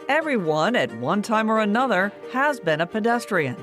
Everyone at one time or another has been a pedestrian.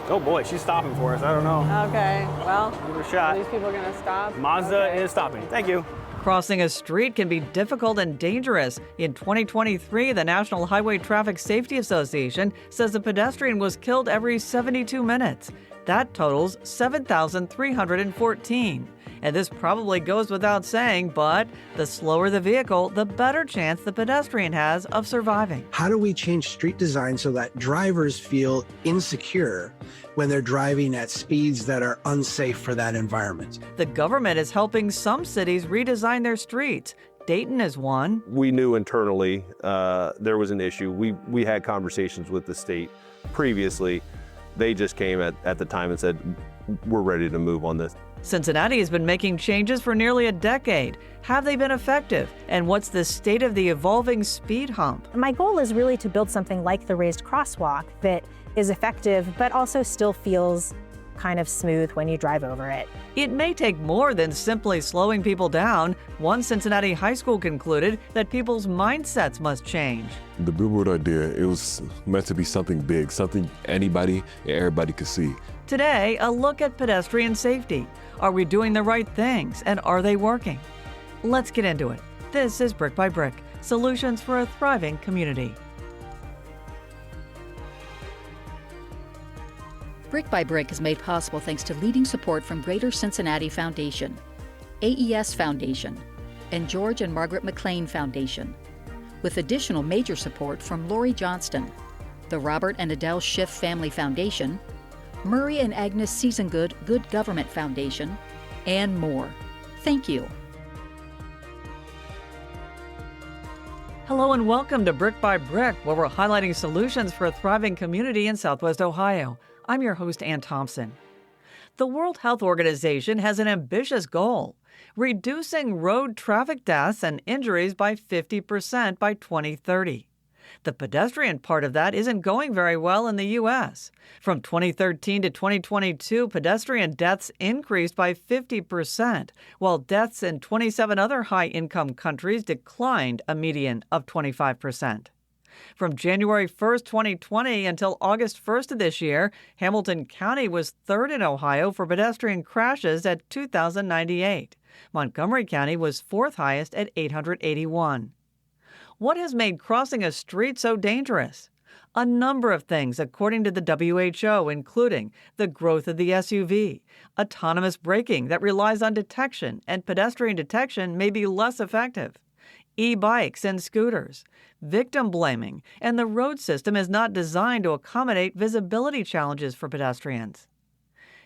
Oh boy, she's stopping for us. I don't know. Okay, well, Give it a shot. are these people gonna stop? Mazda Okay. is stopping. Thank you. Crossing a street can be difficult and dangerous. In 2023, the National Highway Traffic Safety Association says a pedestrian was killed every 72 minutes. That totals 7,314. And this probably goes without saying, but the slower the vehicle, the better chance the pedestrian has of surviving. How do we change street design so that drivers feel insecure when they're driving at speeds that are unsafe for that environment? The government is helping some cities redesign their streets. Dayton is one. We knew internally there was an issue. We had conversations with the state previously. They just came at the time and said, we're ready to move on this. Cincinnati has been making changes for nearly a decade. Have they been effective? And what's the state of the evolving speed hump? My goal is really to build something like the raised crosswalk that is effective, but also still feels kind of smooth when you drive over it. It may take more than simply slowing people down. One Cincinnati high school concluded that people's mindsets must change. The billboard idea, it was meant to be something big, something anybody and everybody could see. Today, a look at pedestrian safety. Are we doing the right things, and are they working? Let's get into it. This is Brick by Brick, solutions for a thriving community. Brick by Brick is made possible thanks to leading support from Greater Cincinnati Foundation, AES Foundation, and George and Margaret McLean Foundation, with additional major support from Lori Johnston, the Robert and Adele Schiff Family Foundation, Murray and Agnes Seasongood Good Government Foundation, and more. Thank you. Hello and welcome to Brick by Brick, where we're highlighting solutions for a thriving community in Southwest Ohio. I'm your host, Ann Thompson. The World Health Organization has an ambitious goal: reducing road traffic deaths and injuries by 50% by 2030. The pedestrian part of that isn't going very well in the U.S. From 2013 to 2022, pedestrian deaths increased by 50%, while deaths in 27 other high-income countries declined a median of 25%. From January 1st, 2020 until August 1st of this year, Hamilton County was third in Ohio for pedestrian crashes at 2,098. Montgomery County was fourth highest at 881. What has made crossing a street so dangerous? A number of things, according to the WHO, including the growth of the SUV, autonomous braking that relies on detection and pedestrian detection may be less effective, e-bikes and scooters, victim blaming, and the road system is not designed to accommodate visibility challenges for pedestrians.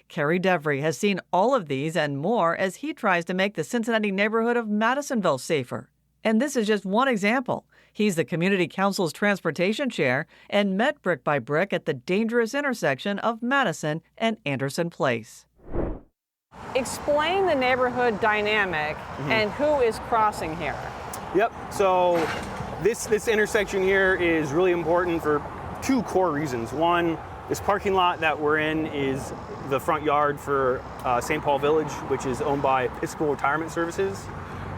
Kerry Devery has seen all of these and more as he tries to make the Cincinnati neighborhood of Madisonville safer. And this is just one example. He's the Community Council's transportation chair and met Brick by Brick at the dangerous intersection of Madison and Anderson Place. Explain the neighborhood dynamic and who is crossing here. Yep. So this intersection here is really important for two core reasons. One, this parking lot that we're in is the front yard for St. Paul Village, which is owned by Escobar Retirement Services.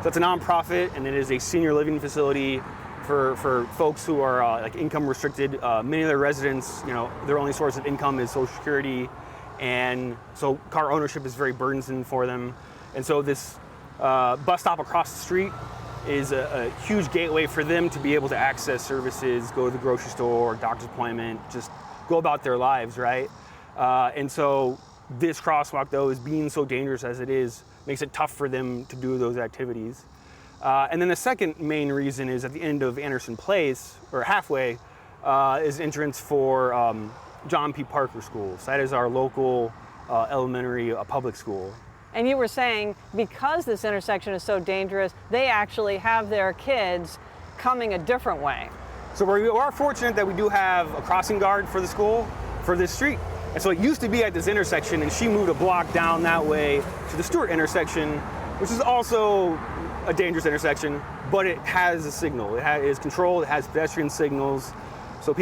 So it's a nonprofit, and it is a senior living facility for folks who are like income restricted. Many of their residents, their only source of income is Social Security, and so car ownership is very burdensome for them. And so this bus stop across the street is a huge gateway for them to be able to access services, go to the grocery store, doctor's appointment, just go about their lives, right? And so this crosswalk, though, is being so dangerous as it is, makes it tough for them to do those activities. And then the second main reason is at the end of Anderson Place, or halfway, is entrance for John P. Parker School. So that is our local elementary public school. And you were saying because this intersection is so dangerous, they actually have their kids coming a different way. So we are fortunate that we do have a crossing guard for the school for this street. And so it used to be at this intersection, and she moved a block down that way to the Stewart intersection, which is also a dangerous intersection, but it has a signal. It is controlled, it has pedestrian signals. So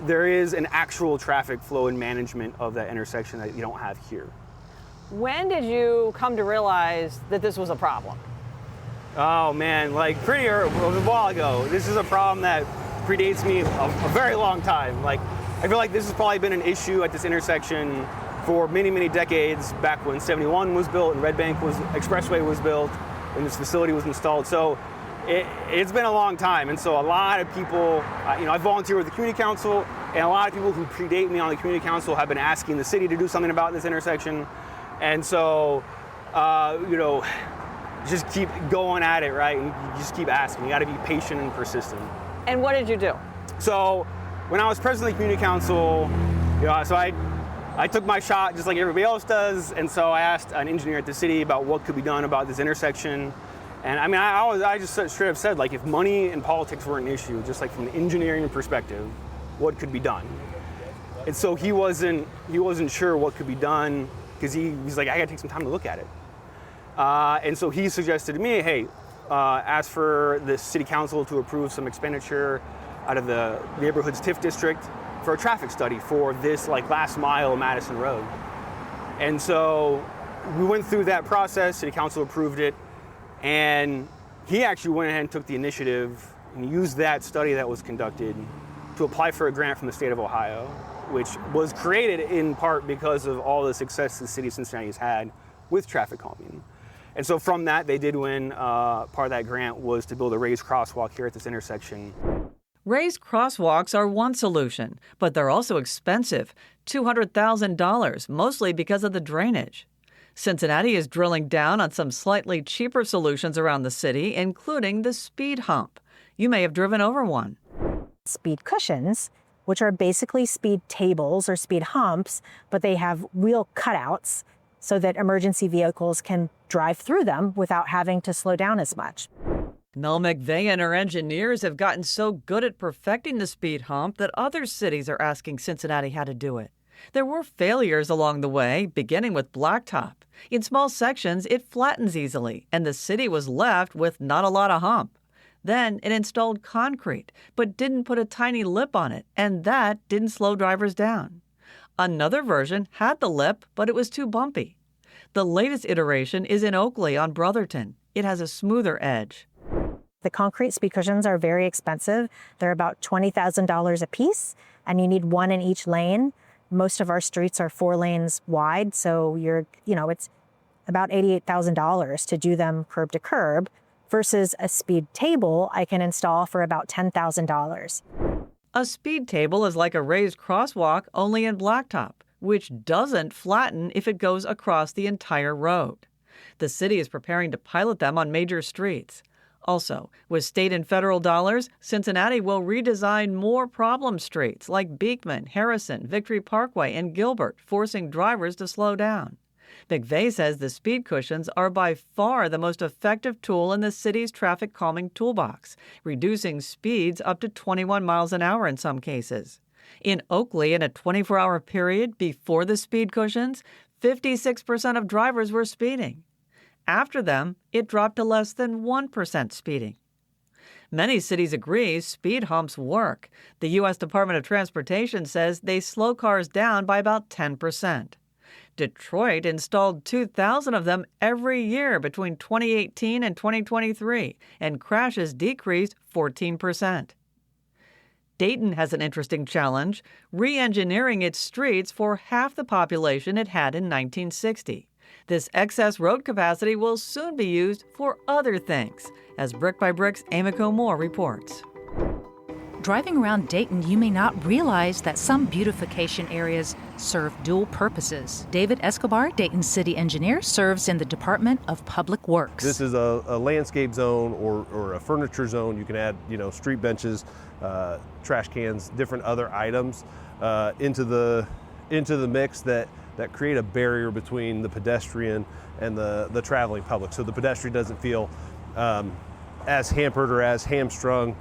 there is an actual traffic flow and management of that intersection that you don't have here. When did you come to realize that this was a problem? Oh man, like pretty early, a while ago. This is a problem that predates me a very long time. Like, I feel like this has probably been an issue at this intersection for many, many decades, back when 71 was built and Red Bank Expressway was built and this facility was installed. So it's been a long time. And so a lot of people, I volunteer with the community council, and a lot of people who predate me on the community council have been asking the city to do something about this intersection. And so, just keep going at it, right? And you just keep asking. You got to be patient and persistent. And what did you do? So when I was president of the community council, so I took my shot just like everybody else does, and so I asked an engineer at the city about what could be done about this intersection. And I mean, I just straight up said, like, if money and politics were an issue, just like from an engineering perspective, what could be done? And so he wasn't sure what could be done, because he's like, I gotta take some time to look at it. And so he suggested to me, hey, ask for the city council to approve some expenditure out of the neighborhood's TIF district for a traffic study for this like last mile of Madison Road. And so we went through that process, city council approved it, and he actually went ahead and took the initiative and used that study that was conducted to apply for a grant from the state of Ohio, which was created in part because of all the success the city of Cincinnati has had with traffic calming. And so from that, they did win, part of that grant was to build a raised crosswalk here at this intersection. Raised crosswalks are one solution, but they're also expensive, $200,000, mostly because of the drainage. Cincinnati is drilling down on some slightly cheaper solutions around the city, including the speed hump. You may have driven over one. Speed cushions, which are basically speed tables or speed humps, but they have wheel cutouts so that emergency vehicles can drive through them without having to slow down as much. Mel McVay and her engineers have gotten so good at perfecting the speed hump that other cities are asking Cincinnati how to do it. There were failures along the way, beginning with blacktop. In small sections, it flattens easily, and the city was left with not a lot of hump. Then it installed concrete, but didn't put a tiny lip on it, and that didn't slow drivers down. Another version had the lip, but it was too bumpy. The latest iteration is in Oakley on Brotherton. It has a smoother edge. The concrete speed cushions are very expensive. They're about $20,000 a piece, and you need one in each lane. Most of our streets are 4 lanes wide, so it's about $88,000 to do them curb to curb, versus a speed table I can install for about $10,000. A speed table is like a raised crosswalk, only in blacktop, which doesn't flatten if it goes across the entire road. The city is preparing to pilot them on major streets. Also, with state and federal dollars, Cincinnati will redesign more problem streets like Beekman, Harrison, Victory Parkway, and Gilbert, forcing drivers to slow down. McVay says the speed cushions are by far the most effective tool in the city's traffic calming toolbox, reducing speeds up to 21 miles an hour in some cases. In Oakley, in a 24-hour period before the speed cushions, 56% of drivers were speeding. After them, it dropped to less than 1% speeding. Many cities agree speed humps work. The U.S. Department of Transportation says they slow cars down by about 10%. Detroit installed 2,000 of them every year between 2018 and 2023, and crashes decreased 14%. Dayton has an interesting challenge, re-engineering its streets for half the population it had in 1960. This excess road capacity will soon be used for other things, as Brick by Brick's Amiko Moore reports. Driving around Dayton, you may not realize that some beautification areas serve dual purposes. David Escobar, Dayton City Engineer, serves in the Department of Public Works. This is a landscape zone or a furniture zone. You can add, street benches, trash cans, different other items into the mix that create a barrier between the pedestrian and the traveling public. So the pedestrian doesn't feel as hampered or as hamstrung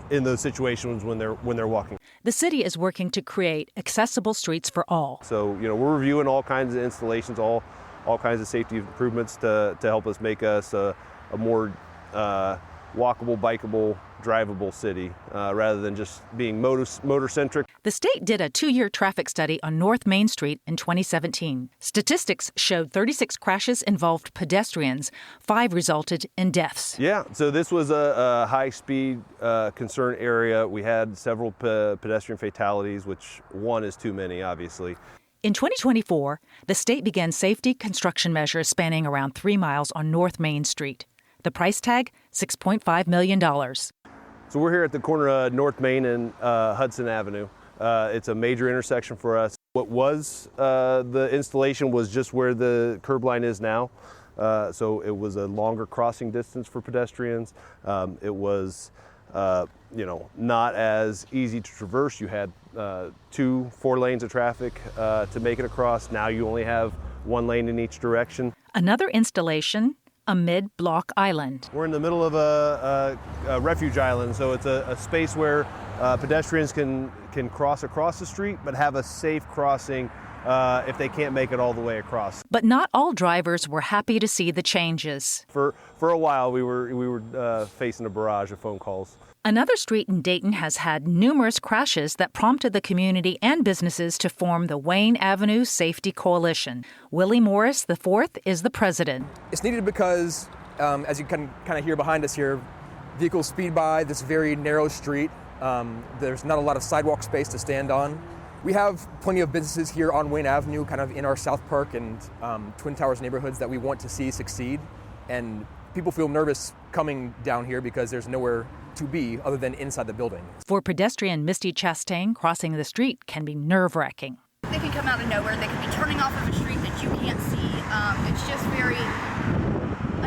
in those situations when they're walking. The city is working to create accessible streets for all. So, we're reviewing all kinds of installations, all kinds of safety improvements to help us make us a more walkable, bikeable, drivable city rather than just being motor-centric. The state did a 2-year traffic study on North Main Street in 2017. Statistics showed 36 crashes involved pedestrians. 5 resulted in deaths. Yeah, so this was a high-speed concern area. We had several pedestrian fatalities, which 1 is too many, obviously. In 2024, the state began safety construction measures spanning around 3 miles on North Main Street. The price tag, $6.5 million. So we're here at the corner of North Main and Hudson Avenue. It's a major intersection for us. What was the installation was just where the curb line is now. So it was a longer crossing distance for pedestrians. It was, not as easy to traverse. You had 4 lanes of traffic to make it across. Now you only have 1 lane in each direction. Another installation, a mid-block island. We're in the middle of a refuge island, so it's a space where pedestrians can cross across the street, but have a safe crossing if they can't make it all the way across. But not all drivers were happy to see the changes. For a while, we were facing a barrage of phone calls. Another street in Dayton has had numerous crashes that prompted the community and businesses to form the Wayne Avenue Safety Coalition. Willie Morris IV is the president. It's needed because, as you can kind of hear behind us here, vehicles speed by this very narrow street. There's not a lot of sidewalk space to stand on. We have plenty of businesses here on Wayne Avenue, kind of in our South Park and Twin Towers neighborhoods that we want to see succeed. And people feel nervous coming down here because there's nowhere to be other than inside the building. For pedestrian Misty Chastain, crossing the street can be nerve-wracking. They can come out of nowhere. They can be turning off of a street that you can't see. It's just very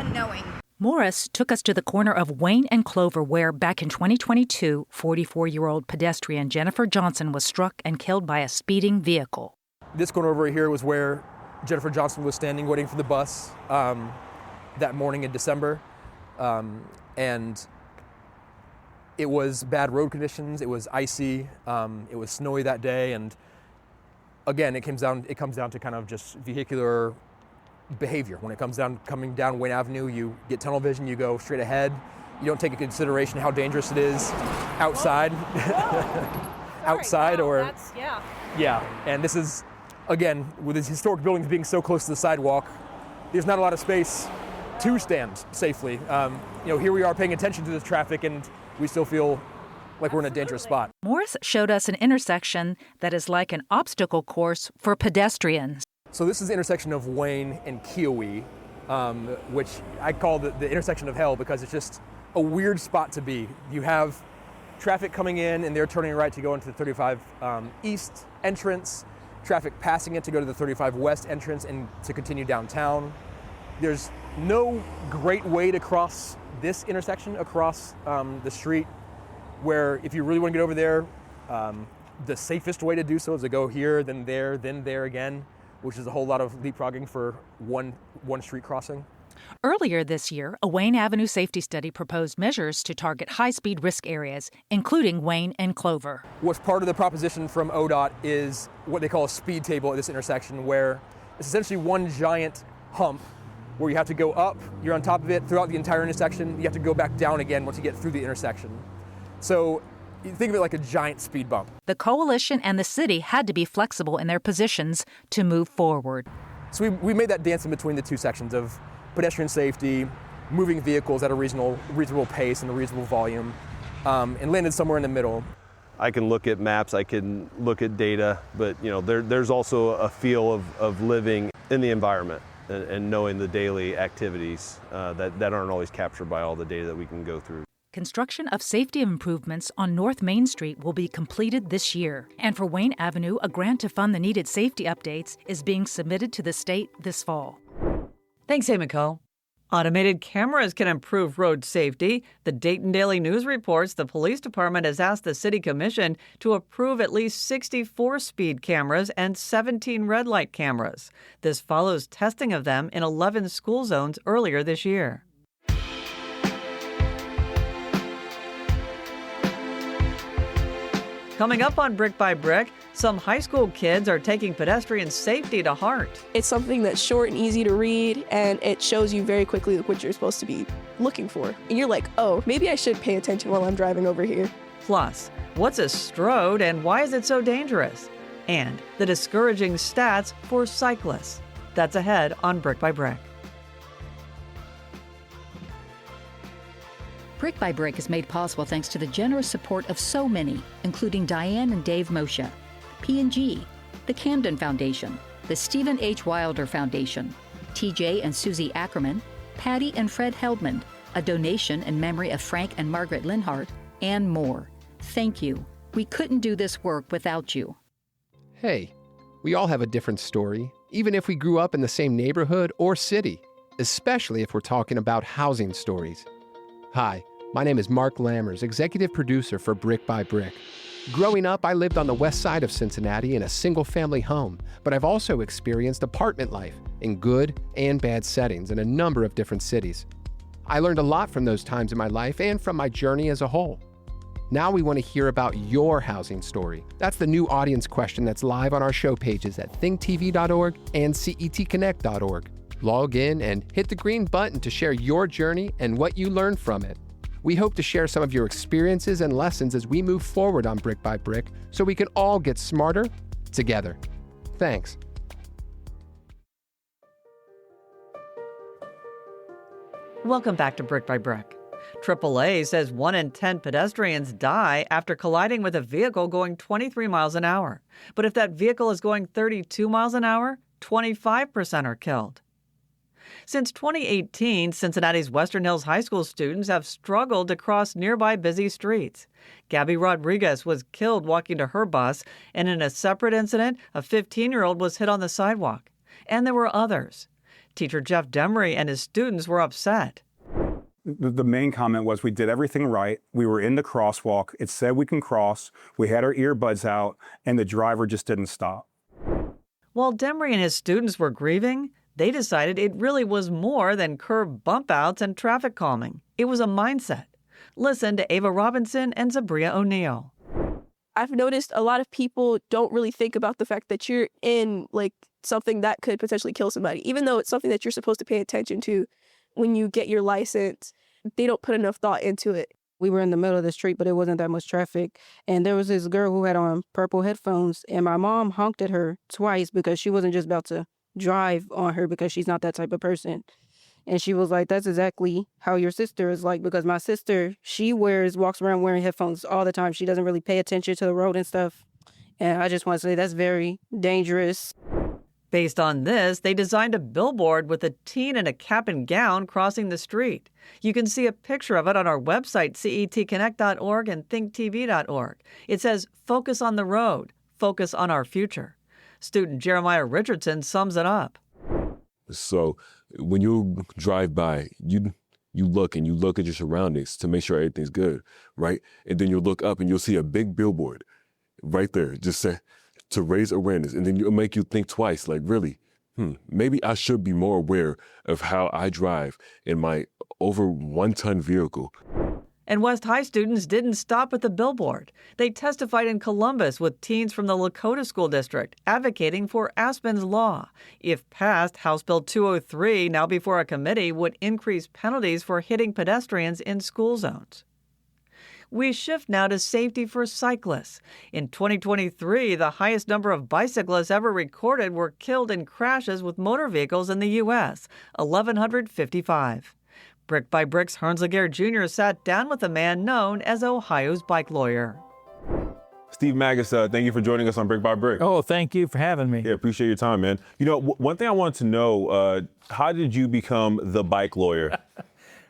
unknowing. Morris took us to the corner of Wayne and Clover where, back in 2022, 44-year-old pedestrian Jennifer Johnson was struck and killed by a speeding vehicle. This corner over here was where Jennifer Johnson was standing waiting for the bus that morning in December. And it was bad road conditions, it was icy, it was snowy that day, and again, it comes down to kind of just vehicular behavior. When it comes down, coming down Wayne Avenue, you get tunnel vision, you go straight ahead, you don't take into consideration how dangerous it is outside. Outside, or and this is, again, with these historic buildings being so close to the sidewalk, there's not a lot of space to stand safely. Here we are paying attention to this traffic, and we still feel like we're in a dangerous spot. Morris showed us an intersection that is like an obstacle course for pedestrians. So this is the intersection of Wayne and Kiowee, which I call the intersection of hell because it's just a weird spot to be. You have traffic coming in and they're turning right to go into the 35 East entrance, traffic passing it to go to the 35 West entrance and to continue downtown. There's no great way to cross this intersection across the street, where if you really want to get over there, the safest way to do so is to go here, then there again, which is a whole lot of leapfrogging for one street crossing. Earlier this year, a Wayne Avenue safety study proposed measures to target high-speed risk areas, including Wayne and Clover. What's part of the proposition from ODOT is what they call a speed table at this intersection, where it's essentially one giant hump where you have to go up, you're on top of it throughout the entire intersection, you have to go back down again once you get through the intersection. So you think of it like a giant speed bump. The coalition and the city had to be flexible in their positions to move forward. So we made that dance in between the two sections of pedestrian safety, moving vehicles at a reasonable pace and a reasonable volume, and landed somewhere in the middle. I can look at maps, I can look at data, but there's also a feel of living in the environment and knowing the daily activities that aren't always captured by all the data that we can go through. Construction of safety improvements on North Main Street will be completed this year. And for Wayne Avenue, a grant to fund the needed safety updates is being submitted to the state this fall. Thanks, Emiko. Automated cameras can improve road safety. The Dayton Daily News reports the police department has asked the city commission to approve at least 64 speed cameras and 17 red light cameras. This follows testing of them in 11 school zones earlier this year. Coming up on Brick by Brick, some high school kids are taking pedestrian safety to heart. It's something that's short and easy to read, and it shows you very quickly what you're supposed to be looking for. And you're like, oh, maybe I should pay attention while I'm driving over here. Plus, what's a strode and why is it so dangerous? And the discouraging stats for cyclists. That's ahead on Brick by Brick. Brick by Brick is made possible thanks to the generous support of so many, including Diane and Dave Moshe, P&G, the Camden Foundation, the Stephen H. Wilder Foundation, TJ and Susie Ackerman, Patty and Fred Heldman, a donation in memory of Frank and Margaret Linhart, and more. Thank you. We couldn't do this work without you. Hey, we all have a different story, even if we grew up in the same neighborhood or city, especially if we're talking about housing stories. Hi, my name is Mark Lammers, executive producer for Brick by Brick. Growing up, I lived on the west side of Cincinnati in a single-family home, but I've also experienced apartment life in good and bad settings in a number of different cities. I learned a lot from those times in my life and from my journey as a whole. Now we want to hear about your housing story. That's the new audience question that's live on our show pages at thinktv.org and cetconnect.org. Log in and hit the green button to share your journey and what you learned from it. We hope to share some of your experiences and lessons as we move forward on Brick by Brick so we can all get smarter together. Thanks. Welcome back to Brick by Brick. AAA says 1 in 10 pedestrians die after colliding with a vehicle going 23 miles an hour. But if that vehicle is going 32 miles an hour, 25% are killed. Since 2018, Cincinnati's Western Hills High School students have struggled to cross nearby busy streets. Gabby Rodriguez was killed walking to her bus, and in a separate incident, a 15-year-old was hit on the sidewalk. And there were others. Teacher Jeff Demaree and his students were upset. The main comment was we did everything right. We were in the crosswalk. It said we can cross. We had our earbuds out, and the driver just didn't stop. While Demaree and his students were grieving, they decided it really was more than curb bump outs and traffic calming. It was a mindset. Listen to Ava Robinson and Zabria O'Neill. I've noticed a lot of people don't really think about the fact that you're in something that could potentially kill somebody, even though it's something that you're supposed to pay attention to when you get your license. They don't put enough thought into it. We were in the middle of the street, but it wasn't that much traffic. And there was this girl who had on purple headphones, and my mom honked at her twice because she wasn't just about to drive on her because she's not that type of person. And she was like, that's exactly how your sister is like, because my sister, she walks around wearing headphones all the time. She doesn't really pay attention to the road and stuff. And I just want to say that's very dangerous. Based on this, they designed a billboard with a teen in a cap and gown crossing the street. You can see a picture of it on our website, cetconnect.org and thinktv.org. It says, focus on the road, focus on our future. Student Jeremiah Richardson sums it up. So when you drive by, you look at your surroundings to make sure everything's good, right? And then you'll look up and you'll see a big billboard right there, just say, to raise awareness. And then it'll make you think twice, like, really, maybe I should be more aware of how I drive in my over 1-ton vehicle. And West High students didn't stop at the billboard. They testified in Columbus with teens from the Lakota School District, advocating for Aspen's Law. If passed, House Bill 203, now before a committee, would increase penalties for hitting pedestrians in school zones. We shift now to safety for cyclists. In 2023, the highest number of bicyclists ever recorded were killed in crashes with motor vehicles in the U.S., 1,155. Brick by Brick's Hans Laguerre Jr. sat down with a man known as Ohio's bike lawyer. Steve Magas, thank you for joining us on Brick by Brick. Oh, thank you for having me. Yeah, appreciate your time, man. You know, one thing I wanted to know, how did you become the bike lawyer?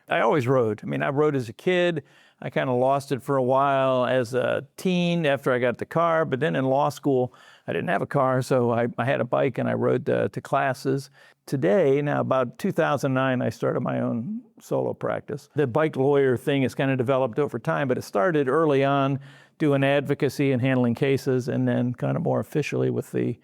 I always rode. I mean, I rode as a kid. I kind of lost it for a while as a teen after I got the car, but then in law school, I didn't have a car, so I had a bike and I rode to classes. Today, now about 2009, I started my own solo practice. The bike lawyer thing has kind of developed over time, but it started early on doing advocacy and handling cases, and then kind of more officially with the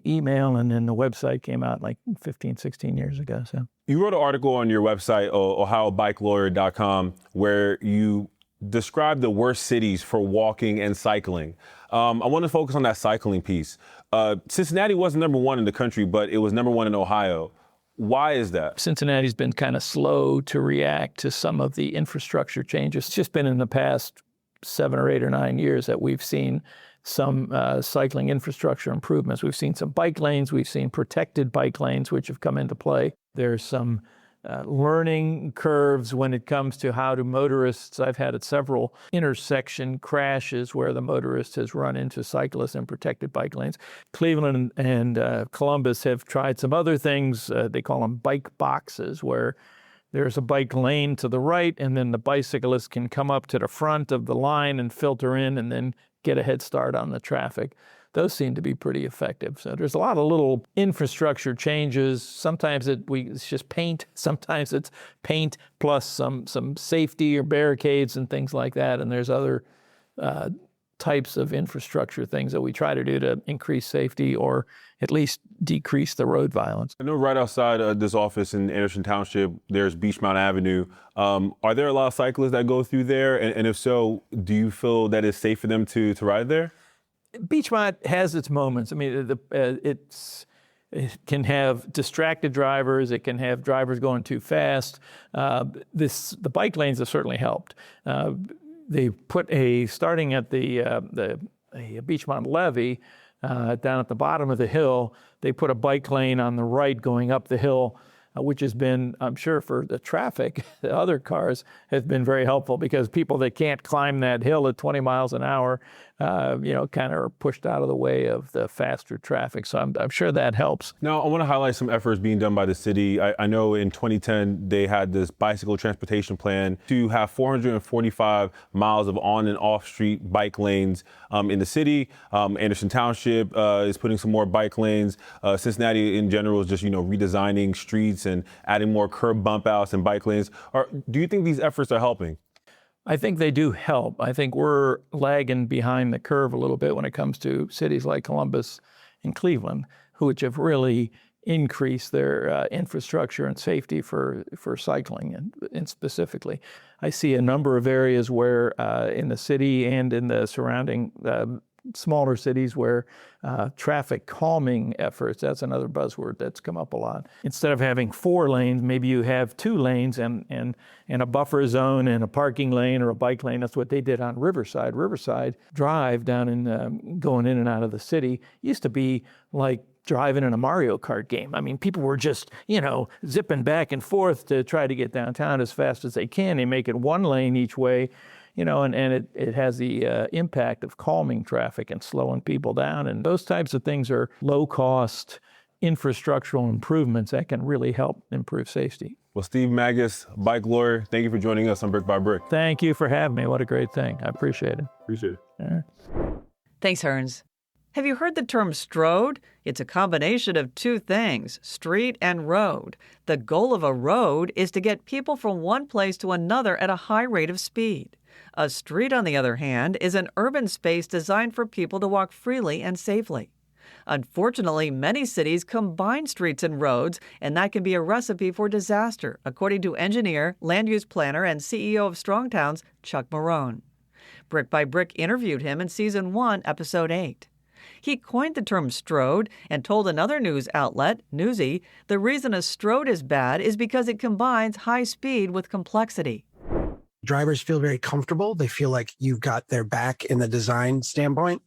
email, and then the website came out like 15, 16 years ago. So you wrote an article on your website, OhioBikeLawyer.com, where you describe the worst cities for walking and cycling. I want to focus on that cycling piece. Cincinnati wasn't number one in the country, but it was number one in Ohio. Why is that? Cincinnati's been kind of slow to react to some of the infrastructure changes. It's just been in the past 7 or 8 or 9 years that we've seen some cycling infrastructure improvements. We've seen some bike lanes. We've seen protected bike lanes, which have come into play. There's some learning curves when it comes to how do motorists. I've had several intersection crashes where the motorist has run into cyclists in protected bike lanes. Cleveland and Columbus have tried some other things. They call them bike boxes, where there's a bike lane to the right, and then the bicyclist can come up to the front of the line and filter in and then get a head start on the traffic. Those seem to be pretty effective. So there's a lot of little infrastructure changes. Sometimes it's just paint. Sometimes it's paint plus some safety or barricades and things like that. And there's other types of infrastructure things that we try to do to increase safety or at least decrease the road violence. I know right outside this office in Anderson Township, there's Beachmount Avenue. Are there a lot of cyclists that go through there? And if so, do you feel that it's safe for them to ride there? Beachmont has its moments. I mean, it can have distracted drivers. It can have drivers going too fast. The bike lanes have certainly helped. They put starting at the Beachmont levee down at the bottom of the hill, they put a bike lane on the right going up the hill, which has been, I'm sure for the traffic, the other cars, has been very helpful because people that can't climb that hill at 20 miles an hour, kind of are pushed out of the way of the faster traffic. So I'm sure that helps. Now, I want to highlight some efforts being done by the city. I know in 2010, they had this bicycle transportation plan to have 445 miles of on and off street bike lanes in the city. Anderson Township is putting some more bike lanes. Cincinnati in general is just, redesigning streets and adding more curb bump outs and bike lanes. Do you think these efforts are helping? I think they do help. I think we're lagging behind the curve a little bit when it comes to cities like Columbus and Cleveland, which have really increased their infrastructure and safety for cycling and specifically. I see a number of areas where in the city and in the surrounding smaller cities where traffic calming efforts, that's another buzzword that's come up a lot. Instead of having 4 lanes, maybe you have 2 lanes and a buffer zone and a parking lane or a bike lane. That's what they did on Riverside. Riverside Drive down in going in and out of the city used to be like driving in a Mario Kart game. I mean, people were just, zipping back and forth to try to get downtown as fast as they can. They make it 1 lane each way. And it has the impact of calming traffic and slowing people down. And those types of things are low-cost infrastructural improvements that can really help improve safety. Well, Steve Magas, bike lawyer, thank you for joining us on Brick by Brick. Thank you for having me. What a great thing. I appreciate it. Appreciate it. All right. Thanks, Hearns. Have you heard the term strode? It's a combination of 2 things, street and road. The goal of a road is to get people from one place to another at a high rate of speed. A street, on the other hand, is an urban space designed for people to walk freely and safely. Unfortunately, many cities combine streets and roads, and that can be a recipe for disaster, according to engineer, land use planner, and CEO of Strong Towns, Chuck Marone. Brick by Brick interviewed him in Season 1, Episode 8. He coined the term strode and told another news outlet, Newsy, the reason a strode is bad is because it combines high speed with complexity. Drivers feel very comfortable. They feel like you've got their back in the design standpoint.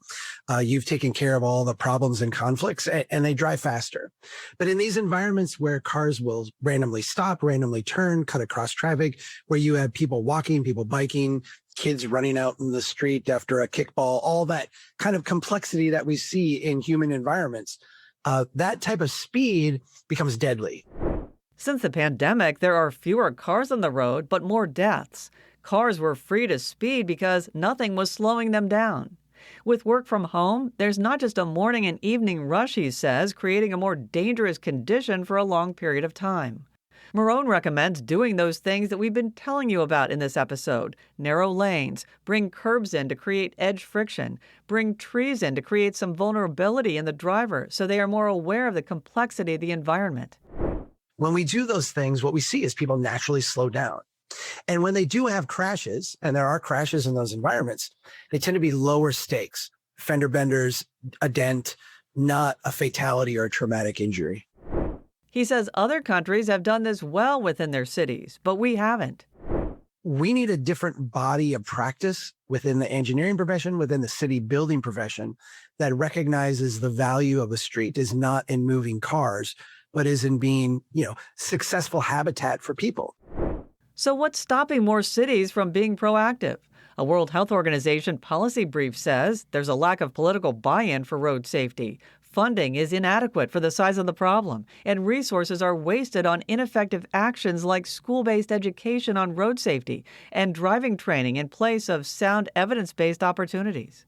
You've taken care of all the problems and conflicts, and they drive faster. But in these environments where cars will randomly stop, randomly turn, cut across traffic, where you have people walking, people biking, kids running out in the street after a kickball, all that kind of complexity that we see in human environments, that type of speed becomes deadly. Since the pandemic, there are fewer cars on the road, but more deaths. Cars were free to speed because nothing was slowing them down. With work from home, there's not just a morning and evening rush, he says, creating a more dangerous condition for a long period of time. Marone recommends doing those things that we've been telling you about in this episode. Narrow lanes, bring curbs in to create edge friction, bring trees in to create some vulnerability in the driver so they are more aware of the complexity of the environment. When we do those things, what we see is people naturally slow down. And when they do have crashes, and there are crashes in those environments, they tend to be lower stakes, fender benders, a dent, not a fatality or a traumatic injury. He says other countries have done this well within their cities, but we haven't. We need a different body of practice within the engineering profession, within the city building profession, that recognizes the value of a street is not in moving cars, but is in being, successful habitat for people. So what's stopping more cities from being proactive? A World Health Organization policy brief says there's a lack of political buy-in for road safety. Funding is inadequate for the size of the problem, and resources are wasted on ineffective actions like school-based education on road safety and driving training in place of sound evidence-based opportunities.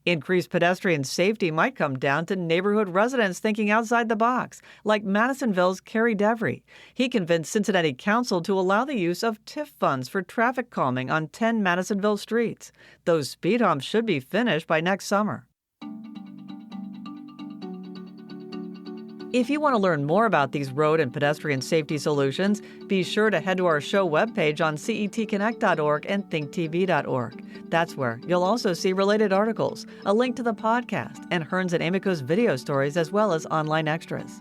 Increased pedestrian safety might come down to neighborhood residents thinking outside the box, like Madisonville's Kerry Devery. He convinced Cincinnati Council to allow the use of TIF funds for traffic calming on 10 Madisonville streets. Those speed humps should be finished by next summer. If you want to learn more about these road and pedestrian safety solutions, be sure to head to our show webpage on CETconnect.org and thinktv.org. That's where you'll also see related articles, a link to the podcast, and Hearns and Amico's video stories, as well as online extras.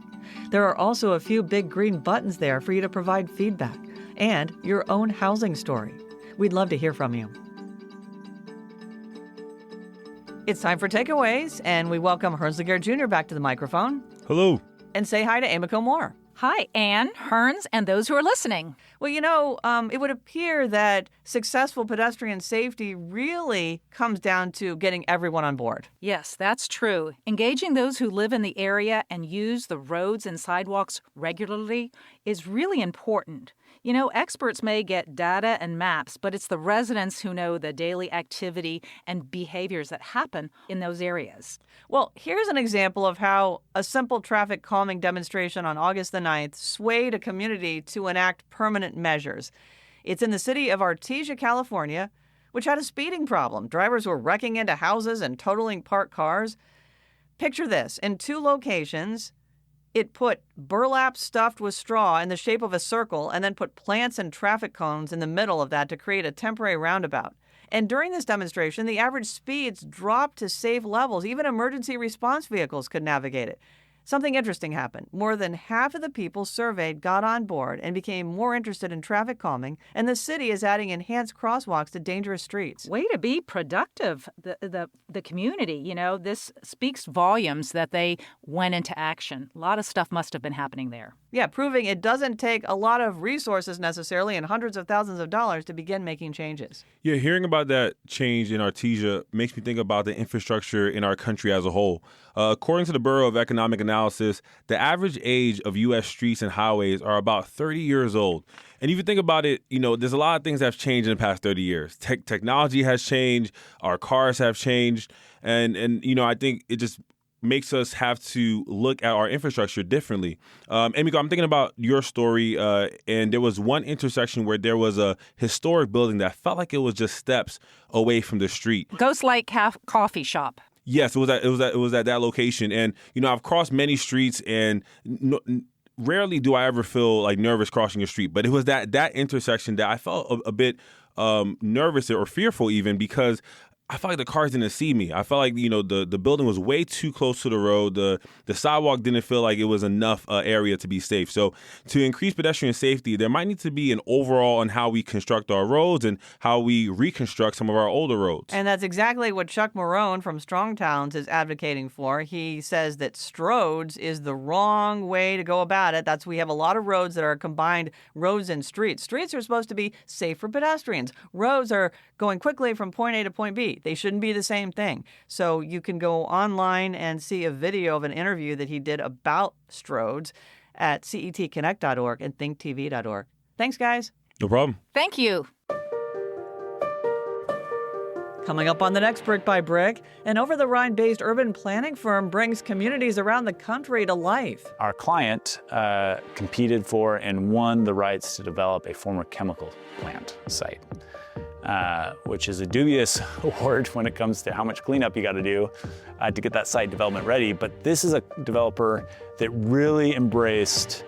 There are also a few big green buttons there for you to provide feedback and your own housing story. We'd love to hear from you. It's time for takeaways, and we welcome Hearns Laguerre Jr. back to the microphone. Hello. And say hi to Amico Moore. Hi, Ann, Hearns, and those who are listening. Well, it would appear that successful pedestrian safety really comes down to getting everyone on board. Yes, that's true. Engaging those who live in the area and use the roads and sidewalks regularly is really important. Experts may get data and maps, but it's the residents who know the daily activity and behaviors that happen in those areas. Well, here's an example of how a simple traffic calming demonstration on August the 9th swayed a community to enact permanent measures. It's in the city of Artesia, California, which had a speeding problem. Drivers were wrecking into houses and totaling parked cars. Picture this. In 2 locations, it put burlap stuffed with straw in the shape of a circle and then put plants and traffic cones in the middle of that to create a temporary roundabout. And during this demonstration, the average speeds dropped to safe levels. Even emergency response vehicles could navigate it. Something interesting happened. More than half of the people surveyed got on board and became more interested in traffic calming, and the city is adding enhanced crosswalks to dangerous streets. Way to be productive, the community. This speaks volumes that they went into action. A lot of stuff must have been happening there. Yeah, proving it doesn't take a lot of resources necessarily and hundreds of thousands of dollars to begin making changes. Yeah, hearing about that change in Artesia makes me think about the infrastructure in our country as a whole. According to the Bureau of Economic Analysis, the average age of U.S. streets and highways are about 30 years old. And if you think about it, there's a lot of things that have changed in the past 30 years. Technology has changed, our cars have changed, and I think it just makes us have to look at our infrastructure differently. Emiko, I'm thinking about your story, and there was one intersection where there was a historic building that felt like it was just steps away from the street. Ghost Lake Coffee Shop. Yes, it was at that location, and I've crossed many streets, and rarely do I ever feel like nervous crossing a street. But it was that intersection that I felt a bit nervous or fearful even, because I felt like the cars didn't see me. I felt like, the building was way too close to the road. The sidewalk didn't feel like it was enough area to be safe. So to increase pedestrian safety, there might need to be an overall on how we construct our roads and how we reconstruct some of our older roads. And that's exactly what Chuck Marone from Strong Towns is advocating for. He says that stroads is the wrong way to go about it. We have a lot of roads that are combined roads and streets. Streets are supposed to be safe for pedestrians. Roads are going quickly from point A to point B. They shouldn't be the same thing. So you can go online and see a video of an interview that he did about stroads at CETconnect.org and thinktv.org. Thanks, guys. No problem. Thank you. Coming up on the next Brick by Brick, an over-the-Rhine-based urban planning firm brings communities around the country to life. Our client competed for and won the rights to develop a former chemical plant site. Which is a dubious award when it comes to how much cleanup you got to do to get that site development ready. But this is a developer that really embraced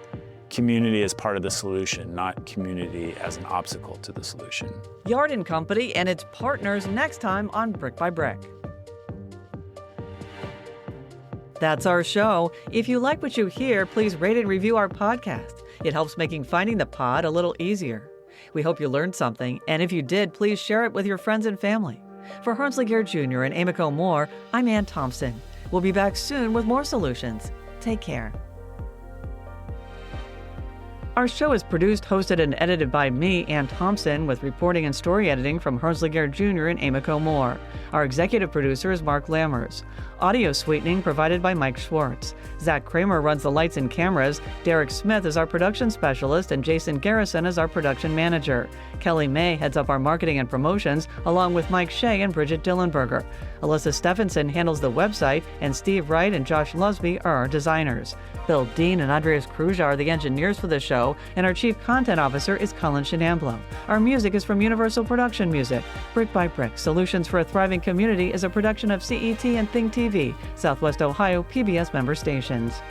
community as part of the solution, not community as an obstacle to the solution. Yard & Company and its partners next time on Brick by Brick. That's our show. If you like what you hear, please rate and review our podcast. It helps making finding the pod a little easier. We hope you learned something, and if you did, please share it with your friends and family. For Harnsley Gare Jr. and Amico Moore, I'm Ann Thompson. We'll be back soon with more solutions. Take care. Our show is produced, hosted, and edited by me, Ann Thompson, with reporting and story editing from Harnsley Gare Jr. and Amico Moore. Our executive producer is Mark Lammers. Audio sweetening provided by Mike Schwartz. Zach Kramer runs the lights and cameras. Derek Smith is our production specialist, and Jason Garrison is our production manager. Kelly May heads up our marketing and promotions, along with Mike Shea and Bridget Dillenberger. Alyssa Stephenson handles the website, and Steve Wright and Josh Lusby are our designers. Bill Dean and Andreas Kruja are the engineers for the show, and our chief content officer is Colin Shinamblo. Our music is from Universal Production Music. Brick by Brick, Solutions for a Thriving Community is a production of CET and Think TV, Southwest Ohio PBS member stations.